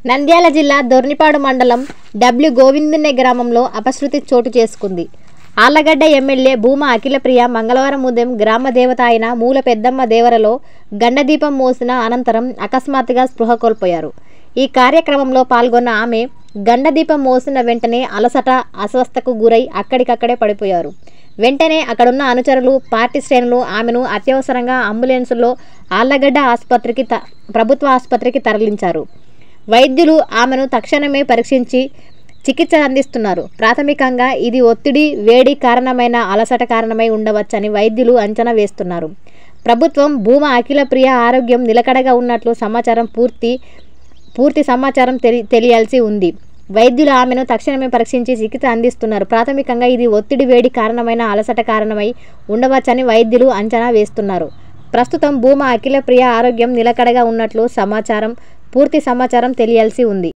నంద్యాల జిల్లా దొర్నిపాడు మండలం డబ్ల్యూ గోవిందన్నె గ్రామంలో అపశృతి చోటు చేసుకుంది. ఆళ్లగడ్డ ఎమ్మెల్యే భూమా అఖిలప్రియ మంగళవారం ఉదయం గ్రామ దేవత అయిన మూల పెద్దమ్మ దేవరలో గండదీపం మోసిన అనంతరం అకస్మాత్తుగా స్పృహ కోల్పోయారు. ఈ కార్యక్రమంలో పాల్గొన్న ఆమె గండదీపం మోసిన వెంటనే అలసట, అస్వస్థకు గురై అక్కడికక్కడే పడిపోయారు. వెంటనే అక్కడున్న అనుచరులు, పార్టీ శ్రేణులు ఆమెను అత్యవసరంగా అంబులెన్సులో ఆళ్లగడ్డ ప్రభుత్వ ఆసుపత్రికి తరలించారు. వైద్యులు ఆమెను తక్షణమే పరీక్షించి చికిత్స అందిస్తున్నారు. ప్రాథమికంగా ఇది ఒత్తిడి, వేడి కారణమైన అలసట కారణమై ఉండవచ్చని వైద్యులు అంచనా వేస్తున్నారు. ప్రభుత్వం భూమా అఖిలప్రియ ఆరోగ్యం నిలకడగా ఉన్నట్లు సమాచారం పూర్తి సమాచారం తెలియాల్సి ఉంది. వైద్యులు ఆమెను తక్షణమే పరీక్షించి చికిత్స అందిస్తున్నారు. ప్రాథమికంగా ఇది ఒత్తిడి, వేడి కారణమైన అలసట కారణమై ఉండవచ్చని వైద్యులు అంచనా వేస్తున్నారు. ప్రస్తుతం భూమా అఖిలప్రియ ఆరోగ్యం నిలకడగా ఉన్నట్లు పూర్తి సమాచారం తెలియాల్సి ఉంది.